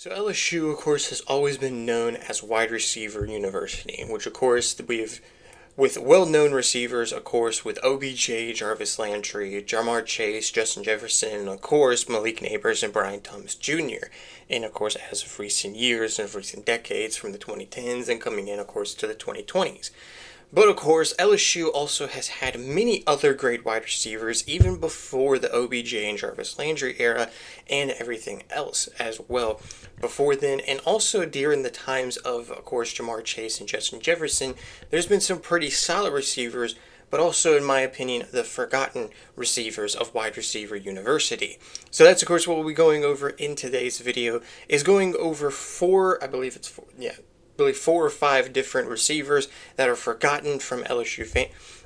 So LSU, of course, has always been known as wide receiver university, which, of course, we've with well-known receivers, of course, with OBJ, Jarvis Landry, Jamar Chase, Justin Jefferson, and of course Malik Nabers and Brian Thomas Jr. And of course, as of recent years and of recent decades, from the 2010s and coming in, of course, to the 2020s. But of course, LSU also has had many other great wide receivers even before the OBJ and Jarvis Landry era and everything else as well before then. And also during the times of course, Jamar Chase and Justin Jefferson, there's been some pretty solid receivers, but also, in my opinion, the forgotten receivers of wide receiver university. So that's, of course, what we'll be going over in today's video, is going over four or five different receivers that are forgotten from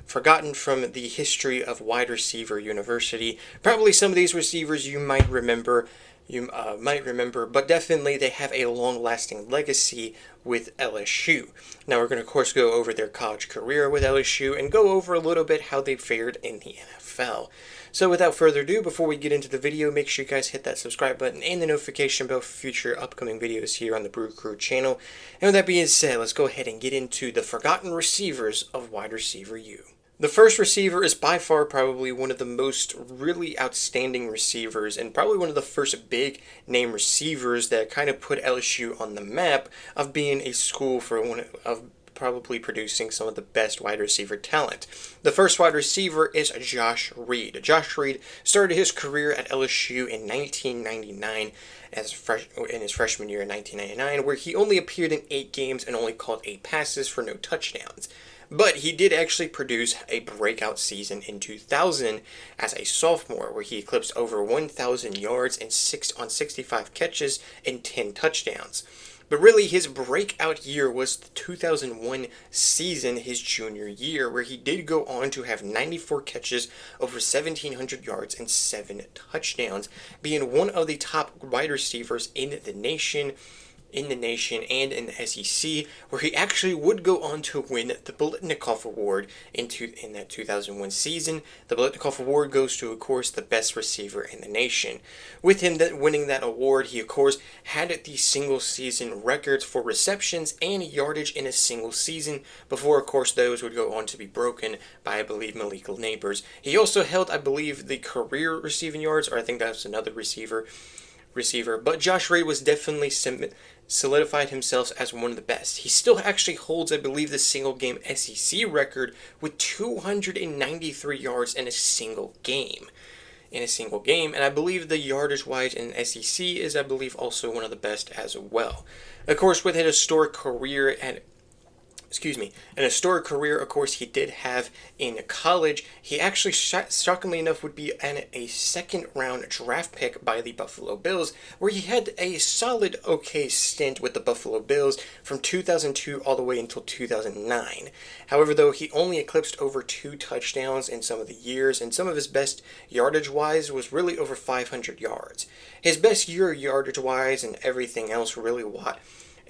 forgotten from the history of wide receiver university. Probably some of these receivers you might remember, but definitely they have a long-lasting legacy with LSU. Now we're going to, of course, go over their college career with LSU and go over a little bit how they fared in the NFL. So without further ado, before we get into the video, make sure you guys hit that subscribe button and the notification bell for future upcoming videos here on the BrewCrew channel. And with that being said, let's go ahead and get into the forgotten receivers of wide receiver U. The first receiver is by far probably one of the most really outstanding receivers and probably one of the first big name receivers that kind of put LSU on the map of being a school for one of probably producing some of the best wide receiver talent. The first wide receiver is Josh Reed. Josh Reed started his career at LSU in 1999 in his freshman year in 1999, where he only appeared in 8 games and only caught 8 passes for no touchdowns. But he did actually produce a breakout season in 2000 as a sophomore, where he eclipsed over 1,000 yards and 65 catches and 10 touchdowns. But really, his breakout year was the 2001 season, his junior year, where he did go on to have 94 catches, over 1,700 yards, and 7 touchdowns, being one of the top wide receivers in the nation and in the SEC, where he actually would go on to win the Biletnikoff Award in that 2001 season. The Biletnikoff Award goes to, of course, the best receiver in the nation. With him winning that award, he, of course, had the single season records for receptions and yardage in a single season, before, of course, those would go on to be broken by, I believe, Malik Nabers. He also held, I believe, the career receiving yards, or I think that was another receiver, but Josh Reed was definitely solidified himself as one of the best. He still actually holds, I believe, the single game SEC record with 293 yards in a single game. And I believe the yardage wise in SEC is, I believe, also one of the best as well. Of course, with an historic career of course, he did have in college. He actually, shockingly enough, would be a second-round draft pick by the Buffalo Bills, where he had a solid, okay stint with the Buffalo Bills from 2002 all the way until 2009. However, though, he only eclipsed over 2 touchdowns in some of the years, and some of his best yardage-wise was really over 500 yards. His best year yardage-wise and everything else really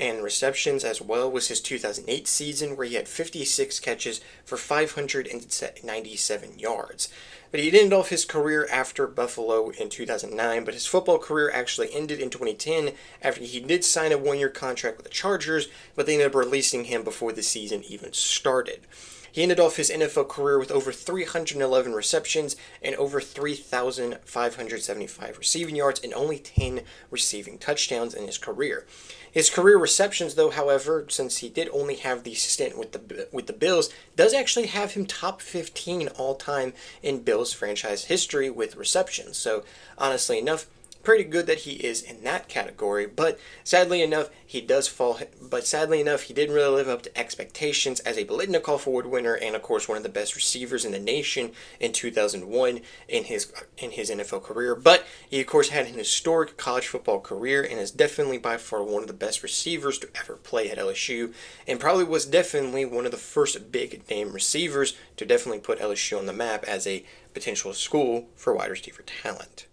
and receptions as well was his 2008 season, where he had 56 catches for 597 yards. But he ended off his career after Buffalo in 2009, but his football career actually ended in 2010 after he did sign a 1-year contract with the Chargers, but they ended up releasing him before the season even started. He ended off his NFL career with over 311 receptions and over 3,575 receiving yards and only 10 receiving touchdowns in his career. His career receptions, though, however, since he did only have the stint with the Bills, does actually have him top 15 all-time in Bills franchise history with receptions. So, honestly enough, pretty good that he is in that category, but sadly enough, he didn't really live up to expectations as a Biletnikoff Award winner and, of course, one of the best receivers in the nation in 2001 in his NFL career. But he, of course, had an historic college football career and is definitely by far one of the best receivers to ever play at LSU, and probably was definitely one of the first big-name receivers to definitely put LSU on the map as a potential school for wide receiver talent.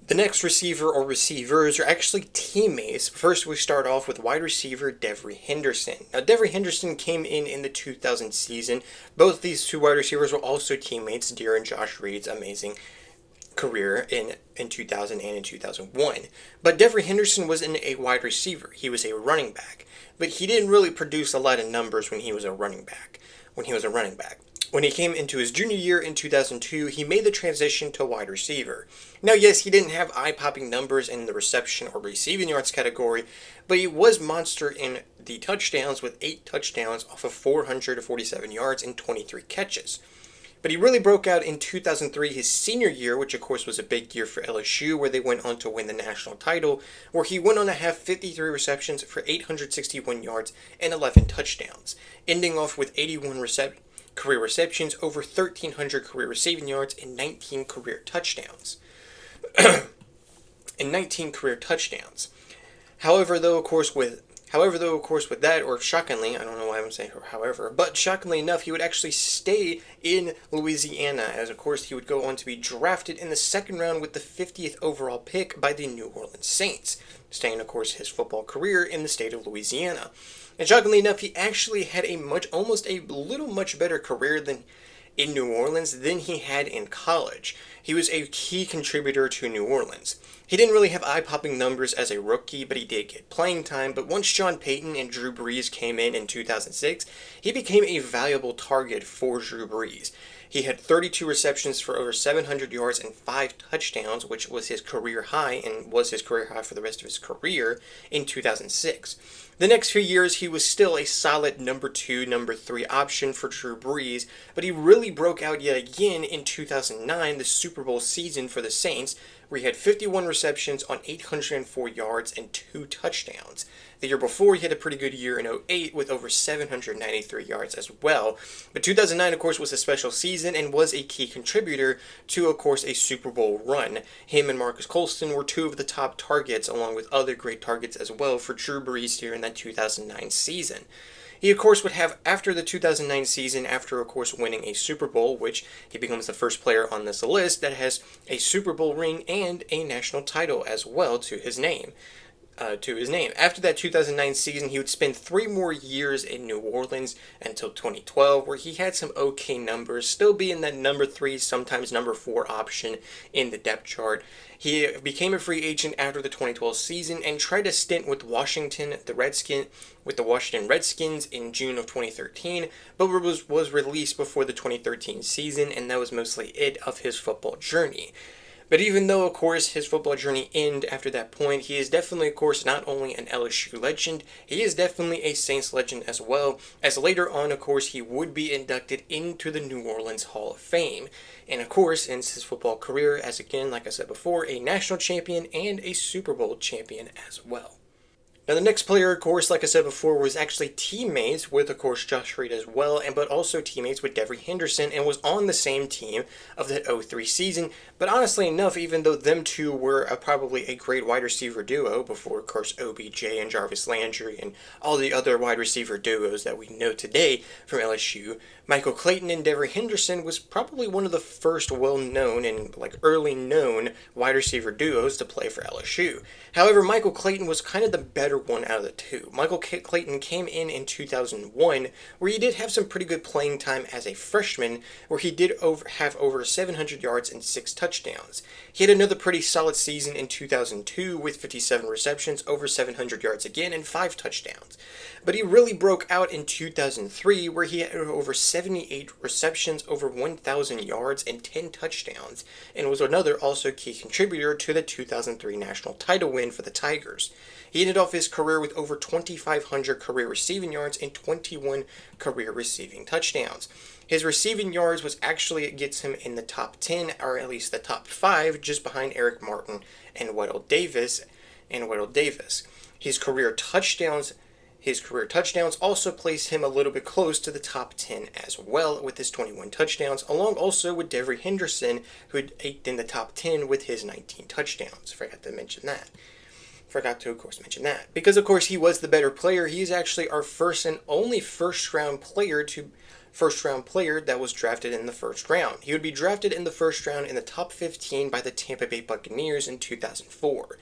The next receiver or receivers are actually teammates. First, we start off with wide receiver Devery Henderson. Now, Devery Henderson came in the 2000 season. Both these two wide receivers were also teammates during Josh Reed's amazing career in 2000 and in 2001. But Devery Henderson wasn't a wide receiver. He was a running back. But he didn't really produce a lot of numbers when he was a running back. When he came into his junior year in 2002, he made the transition to wide receiver. Now, yes, he didn't have eye-popping numbers in the reception or receiving yards category, but he was monster in the touchdowns with 8 touchdowns off of 447 yards and 23 catches. But he really broke out in 2003, his senior year, which of course was a big year for LSU, where they went on to win the national title, where he went on to have 53 receptions for 861 yards and 11 touchdowns, ending off with 81 career receptions, over 1,300 career receiving yards, and 19 career touchdowns. However, though, of course, with that, or shockingly, I don't know why I'm saying however, but shockingly enough, he would actually stay in Louisiana, as of course he would go on to be drafted in the second round with the 50th overall pick by the New Orleans Saints, staying, of course, his football career in the state of Louisiana. And shockingly enough, he actually had almost a little much better career than in New Orleans than he had in college. He was a key contributor to New Orleans. He didn't really have eye-popping numbers as a rookie, but he did get playing time. But once Sean Payton and Drew Brees came in 2006, he became a valuable target for Drew Brees. He had 32 receptions for over 700 yards and 5 touchdowns, which was his career high and was his career high for the rest of his career in 2006. The next few years, he was still a solid number 2, number 3 option for Drew Brees, but he really broke out yet again in 2009, the Super Bowl season for the Saints, where he had 51 receptions on 804 yards and 2 touchdowns. The year before, he had a pretty good year in 2008 with over 793 yards as well. But 2009, of course, was a special season and was a key contributor to, of course, a Super Bowl run. Him and Marcus Colston were 2 of the top targets, along with other great targets as well for Drew Brees here in that 2009 season. He, of course, would have, after the 2009 season, after, of course, winning a Super Bowl, which he becomes the first player on this list that has a Super Bowl ring and a national title as well to his name. After that 2009 season, he would spend 3 more years in New Orleans until 2012, where he had some okay numbers, still being that number 3, sometimes number 4 option in the depth chart. He became a free agent after the 2012 season and tried a stint with the Washington Redskins in June of 2013, but was released before the 2013 season, and that was mostly it of his football journey. But even though, of course, his football journey ended after that point, he is definitely, of course, not only an LSU legend, he is definitely a Saints legend as well, as later on, of course, he would be inducted into the New Orleans Hall of Fame. And, of course, ends his football career as, again, like I said before, a national champion and a Super Bowl champion as well. Now, the next player, of course, like I said before, was actually teammates with, of course, Josh Reed as well, but also teammates with Devery Henderson, and was on the same team of that 2003 season. But honestly enough, even though them two were probably a great wide receiver duo before, of course, OBJ and Jarvis Landry and all the other wide receiver duos that we know today from LSU, Michael Clayton and Devery Henderson was probably one of the first well-known and early known wide receiver duos to play for LSU. However, Michael Clayton was kind of the better one out of the two. Michael Clayton came in 2001, where he did have some pretty good playing time as a freshman, where he did have over 700 yards and 6 touchdowns. He had another pretty solid season in 2002 with 57 receptions, over 700 yards again, and 5 touchdowns. But he really broke out in 2003, where he had over 78 receptions, over 1,000 yards, and 10 touchdowns, and was another also key contributor to the 2003 national title win for the Tigers. He ended off his career with over 2,500 career receiving yards and 21 career receiving touchdowns. His receiving yards gets him in the top 10, or at least the top 5, just behind Eric Martin and Weddle Davis. His career touchdowns also place him a little bit close to the top 10 as well, with his 21 touchdowns, along also with Devery Henderson, who had eked in the top 10 with his 19 touchdowns. Forgot to, of course, mention that. Because, of course, he was the better player. He is actually our first and only first-round player that was drafted in the first round. He would be drafted in the first round in the top 15 by the Tampa Bay Buccaneers in 2004.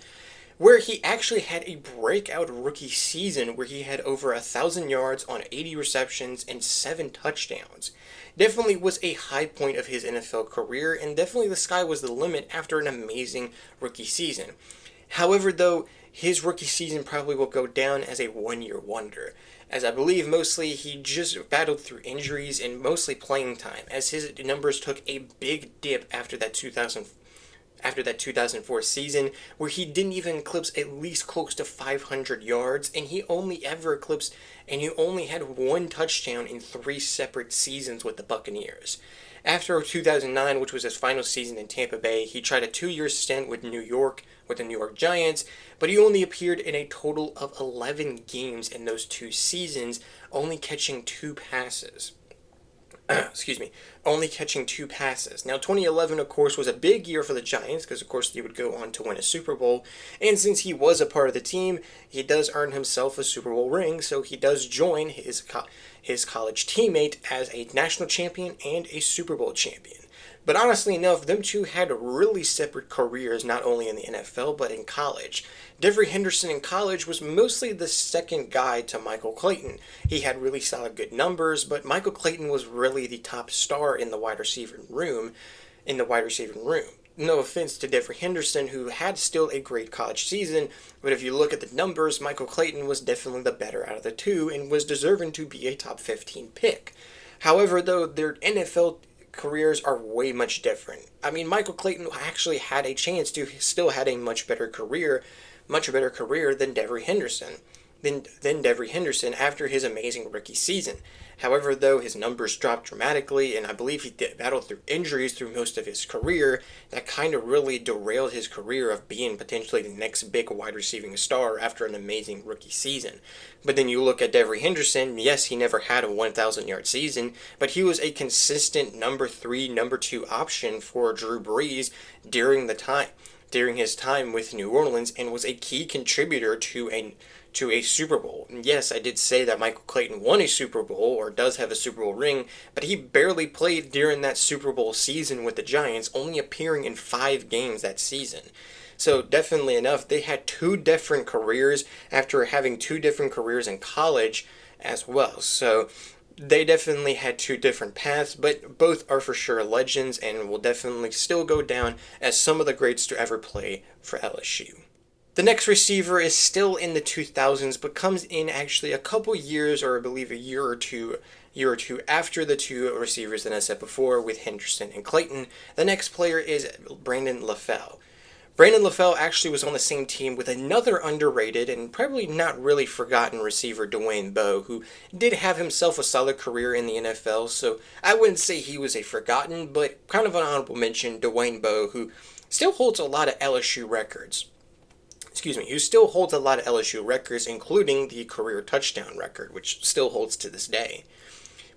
Where he actually had a breakout rookie season where he had over 1,000 yards on 80 receptions and 7 touchdowns. definitely was a high point of his NFL career, and definitely the sky was the limit after an amazing rookie season. However, though, his rookie season probably will go down as a one-year wonder, as I believe mostly he just battled through injuries and mostly playing time, as his numbers took a big dip after that 2004 season, where he didn't even eclipse at least close to 500 yards, and he only had one touchdown in 3 separate seasons with the Buccaneers. After 2009, which was his final season in Tampa Bay, he tried a 2-year stint with the New York Giants, but he only appeared in a total of 11 games in those 2 seasons, only catching 2 passes. Only catching 2 passes. Now, 2011, of course, was a big year for the Giants because, of course, they would go on to win a Super Bowl. And since he was a part of the team, he does earn himself a Super Bowl ring, so he does join his college teammate as a national champion and a Super Bowl champion. But honestly enough, them two had really separate careers, not only in the NFL, but in college. Devery Henderson in college was mostly the second guy to Michael Clayton. He had really solid good numbers, but Michael Clayton was really the top star in the wide receiving room. No offense to Devery Henderson, who had still a great college season, but if you look at the numbers, Michael Clayton was definitely the better out of the two and was deserving to be a top 15 pick. However, though, their NFL careers are way much different. I mean, Michael Clayton actually had a chance to still had a much better career than Devery Henderson after his amazing rookie season. However, though, his numbers dropped dramatically, and I believe he battled through injuries through most of his career. That kind of really derailed his career of being potentially the next big wide receiving star after an amazing rookie season. But then you look at Devery Henderson, yes, he never had a 1,000-yard season, but he was a consistent number 3, number 2 option for Drew Brees during his time with New Orleans, and was a key contributor to a Super Bowl. And yes, I did say that Michael Clayton won a Super Bowl, or does have a Super Bowl ring, but he barely played during that Super Bowl season with the Giants, only appearing in 5 games that season. So definitely enough, they had 2 different careers after having 2 different careers in college as well. So they definitely had 2 different paths, but both are for sure legends and will definitely still go down as some of the greats to ever play for LSU. The next receiver is still in the 2000s, but comes in actually a couple years, or I believe a year or two after the 2 receivers that I said before with Henderson and Clayton. The next player is Brandon LaFell. Brandon LaFell actually was on the same team with another underrated and probably not really forgotten receiver, Dwayne Bowe, who did have himself a solid career in the NFL, so I wouldn't say he was a forgotten, but kind of an honorable mention, Dwayne Bowe, who still holds a lot of LSU records. Including the career touchdown record, which still holds to this day.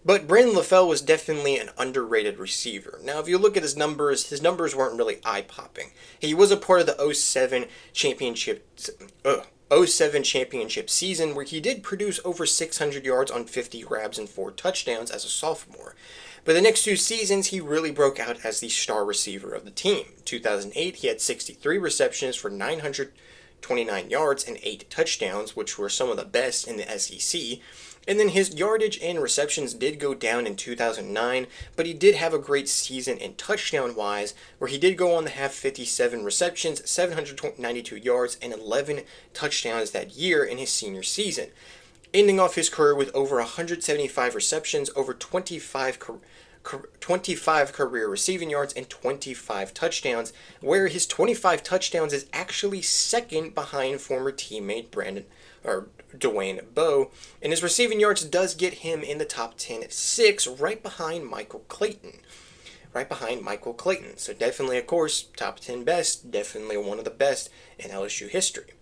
But Brandon LaFell was definitely an underrated receiver. Now, if you look at his numbers weren't really eye-popping. He was a part of the 07 championship season, where he did produce over 600 yards on 50 grabs and 4 touchdowns as a sophomore. But the next 2 seasons, he really broke out as the star receiver of the team. In 2008, he had 63 receptions for 929 yards and 8 touchdowns, which were some of the best in the SEC. And then his yardage and receptions did go down in 2009, but he did have a great season in touchdown-wise, where he did go on to have 57 receptions, 792 yards, and 11 touchdowns that year in his senior season, ending off his career with over 175 receptions, over 25 career receiving yards, and 25 touchdowns, where his 25 touchdowns is actually second behind former teammate Dwayne Bowe, and his receiving yards does get him in the top 10 at 6, right behind Michael Clayton. So definitely, of course, top 10 best, definitely one of the best in LSU history.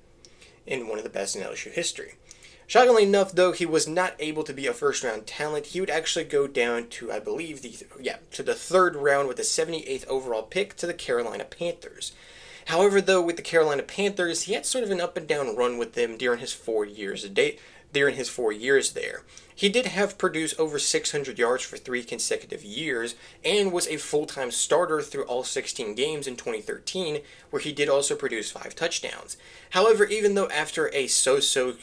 Shockingly enough, though, he was not able to be a first-round talent. He would actually go down to, I believe, to the 3rd round with the 78th overall pick to the Carolina Panthers. However, though, with the Carolina Panthers, he had sort of an up-and-down run with them during his 4 years there. He did have produced over 600 yards for 3 consecutive years, and was a full-time starter through all 16 games in 2013, where he did also produce 5 touchdowns. However, even though after a so-so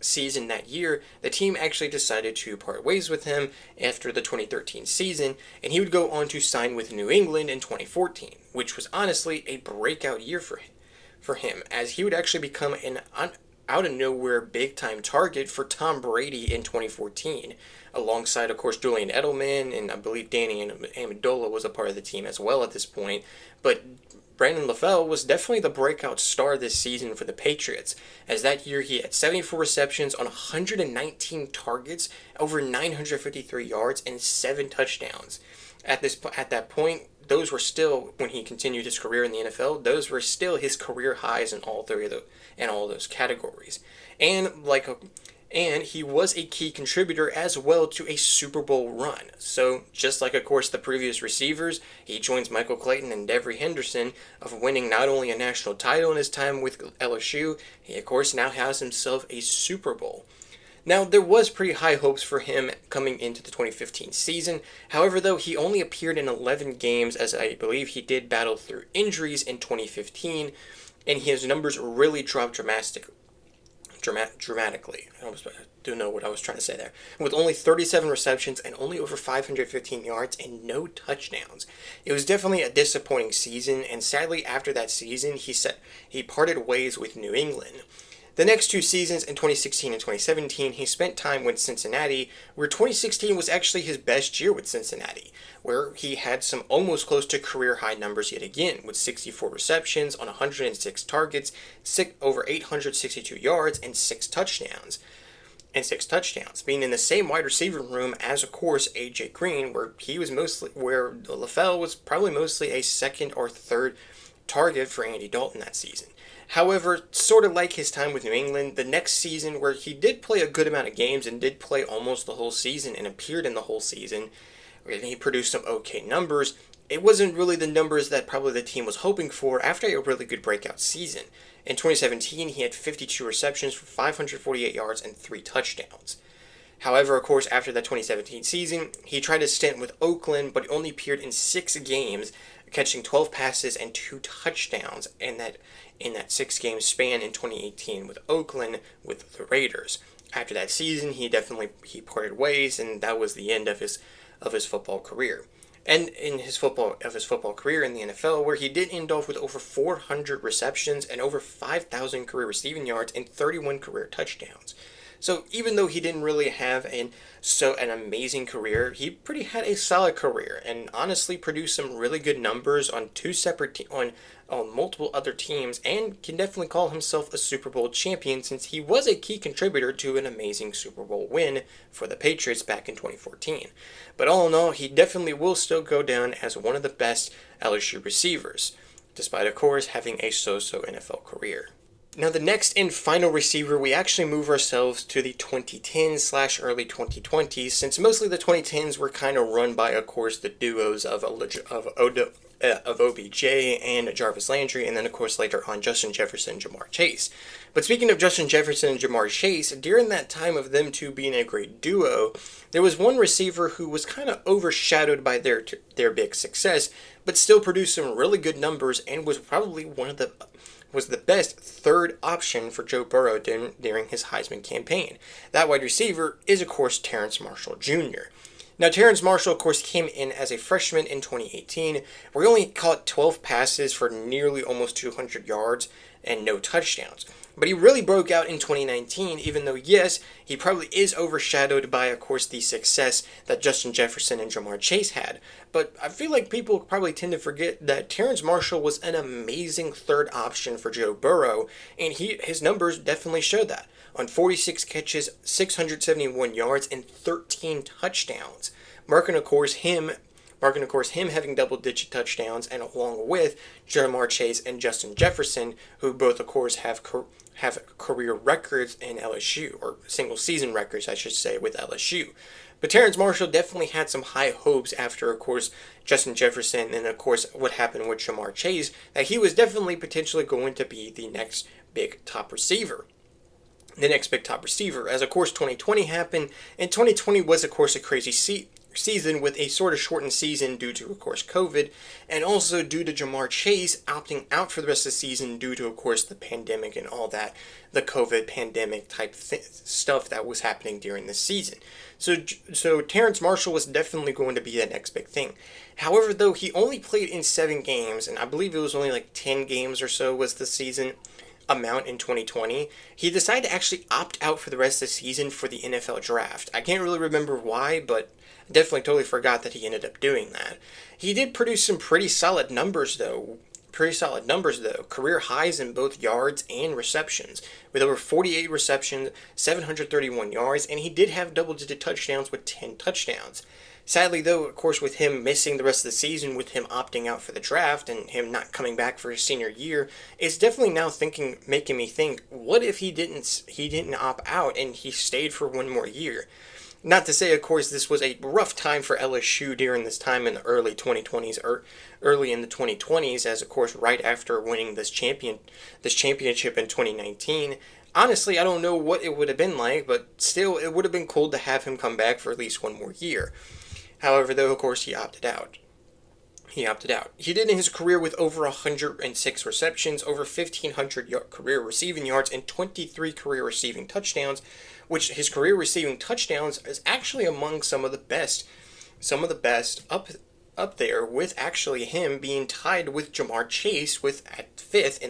season that year, the team actually decided to part ways with him after the 2013 season, and he would go on to sign with New England in 2014, which was honestly a breakout year for him, as he would actually become an out of nowhere big time target for Tom Brady in 2014, alongside, of course, Julian Edelman, and I believe Danny Amendola was a part of the team as well at this point. But Brandon LaFell was definitely the breakout star this season for the Patriots, as that year he had 74 receptions on 119 targets, over 953 yards, and 7 touchdowns. At that point, those were still, when he continued his career in the NFL, those were still his career highs in all those categories. And he was a key contributor as well to a Super Bowl run. So, just like, of course, the previous receivers, he joins Michael Clayton and Devery Henderson of winning not only a national title in his time with LSU, he, of course, now has himself a Super Bowl. Now, there was pretty high hopes for him coming into the 2015 season. However, though, he only appeared in 11 games, as I believe he did battle through injuries in 2015, and his numbers really dropped dramatically. I don't know what I was trying to say there. With only 37 receptions and only over 515 yards and no touchdowns. It was definitely a disappointing season, and sadly after that season, he parted ways with New England. The next 2 seasons, in 2016 and 2017, he spent time with Cincinnati, where 2016 was actually his best year with Cincinnati, where he had some almost close to career-high numbers yet again, with 64 receptions on 106 targets, over 862 yards, and 6 touchdowns. Being in the same wide receiver room as, of course, A.J. Green, where LaFell was probably mostly a second or third target for Andy Dalton that season. However, sort of like his time with New England, the next season, where he did play a good amount of games and did play almost the whole season and appeared in the whole season, and he produced some okay numbers, it wasn't really the numbers that probably the team was hoping for after a really good breakout season. In 2017, he had 52 receptions for 548 yards and 3 touchdowns. However, of course, after that 2017 season, he tried a stint with Oakland, but only appeared in 6 games, catching 12 passes and 2 touchdowns in that 6-game span in 2018 with Oakland with the Raiders. After that season, he parted ways, and that was the end of his football career. And in his football career in the NFL, where he did end off with over 400 receptions and over 5,000 career receiving yards and 31 career touchdowns. So even though he didn't really have an amazing career, he pretty had a solid career and honestly produced some really good numbers on on multiple other teams, and can definitely call himself a Super Bowl champion, since he was a key contributor to an amazing Super Bowl win for the Patriots back in 2014. But all in all, he definitely will still go down as one of the best LSU receivers, despite, of course, having a so-so NFL career. Now, the next and final receiver, we actually move ourselves to the 2010s/early 2020s, since mostly the 2010s were kind of run by, of course, the duos of OBJ and Jarvis Landry, and then, of course, later on Justin Jefferson and Jamar Chase. But speaking of Justin Jefferson and Jamar Chase, during that time of them two being a great duo, there was one receiver who was kind of overshadowed by their big success, but still produced some really good numbers and was probably was the best third option for Joe Burrow during his Heisman campaign. That wide receiver is, of course, Terrace Marshall Jr. Now, Terrace Marshall, of course, came in as a freshman in 2018, where he only caught 12 passes for nearly almost 200 yards and no touchdowns. But he really broke out in 2019, even though, yes, he probably is overshadowed by, of course, the success that Justin Jefferson and Jamar Chase had. But I feel like people probably tend to forget that Terrace Marshall was an amazing third option for Joe Burrow, and his numbers definitely showed that. On 46 catches, 671 yards, and 13 touchdowns. Marking, of course, him having double-digit touchdowns, and along with Jamar Chase and Justin Jefferson, who both, of course, have career records in LSU, or single-season records, I should say, with LSU. But Terrace Marshall definitely had some high hopes after, of course, Justin Jefferson, and, of course, what happened with Jamar Chase, that he was definitely potentially going to be the next big top receiver. As, of course, 2020 happened, and 2020 was, of course, a crazy season with a sort of shortened season due to, of course, COVID, and also due to Jamar Chase opting out for the rest of the season due to, of course, the pandemic and all that, the COVID pandemic type stuff that was happening during the season. So Terrence Marshall was definitely going to be the next big thing. However, though, he only played in 7 games, and I believe it was only like 10 games or so was the season amount in 2020, he decided to actually opt out for the rest of the season for the NFL draft. I can't really remember why, but I definitely totally forgot that he ended up doing that. He did produce some pretty solid numbers though. Career highs in both yards and receptions, with over 48 receptions, 731 yards, and he did have double-digit touchdowns with 10 touchdowns. Sadly, though, of course, with him missing the rest of the season, with him opting out for the draft and him not coming back for his senior year, it's definitely now making me think, what if he didn't opt out and he stayed for one more year? Not to say, of course, this was a rough time for LSU during this time in the early 2020s, or early in the 2020s, as of course right after winning this championship in 2019. Honestly, I don't know what it would have been like, but still, it would have been cool to have him come back for at least one more year. However, though, of course, he opted out. He did in his career with over 106 receptions, over 1,500 career receiving yards, and 23 career receiving touchdowns, which his career receiving touchdowns is actually among some of the best up there, with actually him being tied with Jamar Chase at 5th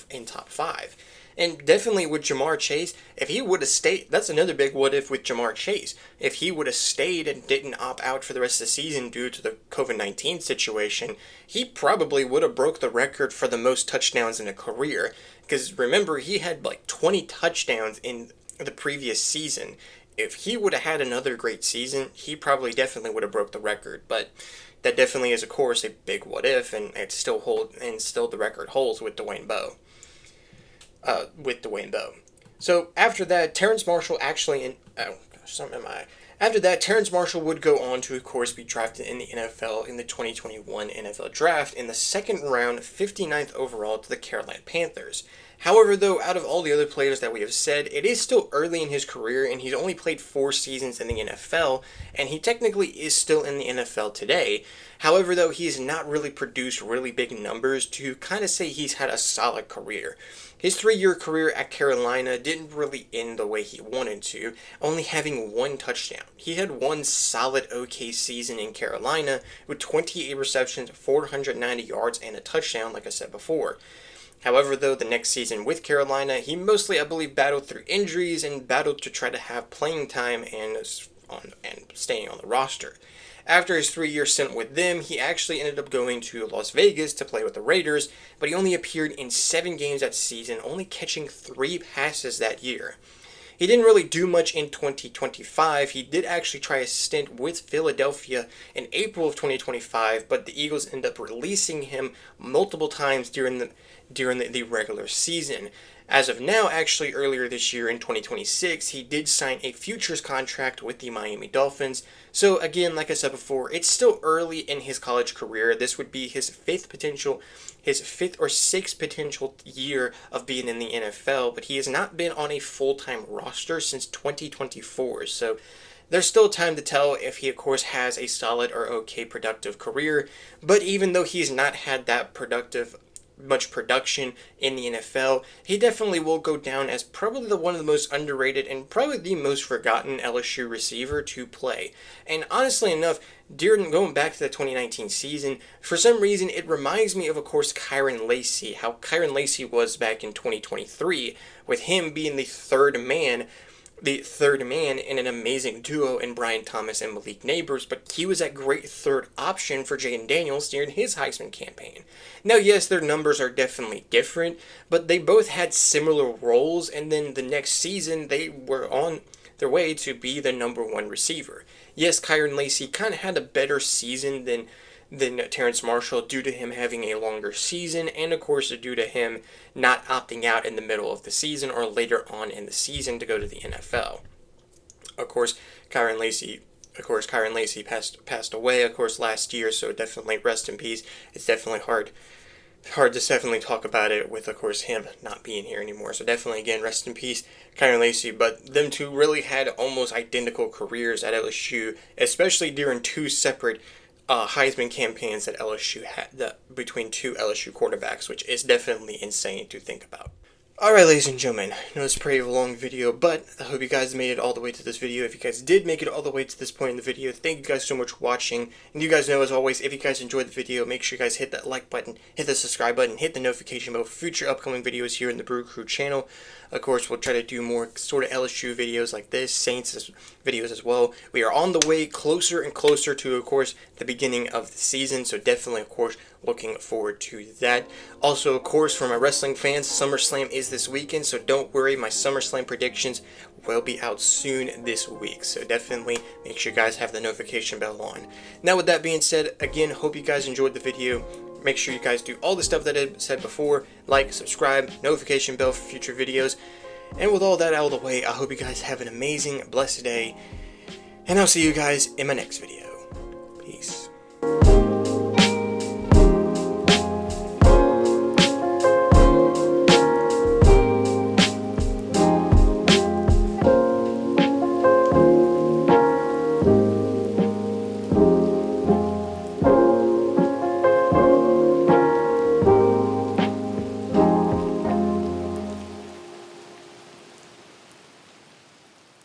in top 5. And definitely with Jamar Chase, if he would have stayed, that's another big what if with Jamar Chase. If he would have stayed and didn't opt out for the rest of the season due to the COVID-19 situation, he probably would have broke the record for the most touchdowns in a career. Because remember, he had like 20 touchdowns in the previous season. If he would have had another great season, he probably definitely would have broke the record. But that definitely is, of course, a big what if, and still the record holds with Dwayne Bowe. So after that, Terrence Marshall Terrence Marshall would go on to, of course, be drafted in the NFL in the 2021 NFL Draft in the second round, 59th overall to the Carolina Panthers. However, though, out of all the other players that we have said, it is still early in his career, and he's only played 4 seasons in the NFL, and he technically is still in the NFL today. However, though, he has not really produced really big numbers to kind of say he's had a solid career. His 3-year career at Carolina didn't really end the way he wanted to, only having 1 touchdown. He had 1 solid okay season in Carolina with 28 receptions, 490 yards, and a touchdown, like I said before. However, though, the next season with Carolina, he mostly, I believe, battled through injuries and battled to try to have playing time and staying on the roster. After his 3-year stint with them, he actually ended up going to Las Vegas to play with the Raiders, but he only appeared in 7 games that season, only catching 3 passes that year. He didn't really do much in 2025. He did actually try a stint with Philadelphia in April of 2025, but the Eagles ended up releasing him multiple times during the regular season. As of now, actually earlier this year in 2026, he did sign a futures contract with the Miami Dolphins. So again, like I said before, it's still early in his college career. This would be his 5th or 6th potential year of being in the NFL, but he has not been on a full-time roster since 2024. So there's still time to tell if he, of course, has a solid or okay productive career. But even though he's not had that much production in the NFL, he definitely will go down as probably one of the most underrated and probably the most forgotten LSU receiver to play. And honestly enough, going back to the 2019 season, for some reason it reminds me of course, Kyren Lacy, how Kyren Lacy was back in 2023, with him being the third man in an amazing duo in Brian Thomas and Malik Neighbors, but he was that great third option for Jaden Daniels during his Heisman campaign. Now, yes, their numbers are definitely different, but they both had similar roles, and then the next season they were on their way to be the number 1 receiver. Yes, Kyren Lacy kind of had a better season than Terrence Marshall due to him having a longer season, and of course due to him not opting out in the middle of the season or later on in the season to go to the NFL. Of course, Kyren Lacy passed away, of course, last year, so definitely rest in peace. It's definitely hard hard to definitely talk about it with, of course, him not being here anymore. So definitely, again, rest in peace, Kyron Lacy. But them two really had almost identical careers at LSU, especially during two separate Heisman campaigns that LSU had between two LSU quarterbacks, which is definitely insane to think about. Alright, ladies and gentlemen, I know it's a pretty long video, but I hope you guys made it all the way to this video. If you guys did make it all the way to this point in the video, thank you guys so much for watching. And you guys know, as always, if you guys enjoyed the video, make sure you guys hit that like button, hit the subscribe button, hit the notification bell for future upcoming videos here in the BrewCrew channel. Of course, we'll try to do more sort of LSU videos like this, Saints videos as well. We are on the way closer and closer to, of course, the beginning of the season, so definitely, of course, looking forward to that. Also, of course, for my wrestling fans, SummerSlam is this weekend, so don't worry, my SummerSlam predictions will be out soon this week, so definitely make sure you guys have the notification bell on. Now, with that being said, again, hope you guys enjoyed the video. Make sure you guys do all the stuff that I said before, like, subscribe, notification bell for future videos, and with all that out of the way, I hope you guys have an amazing, blessed day, and I'll see you guys in my next video. Peace.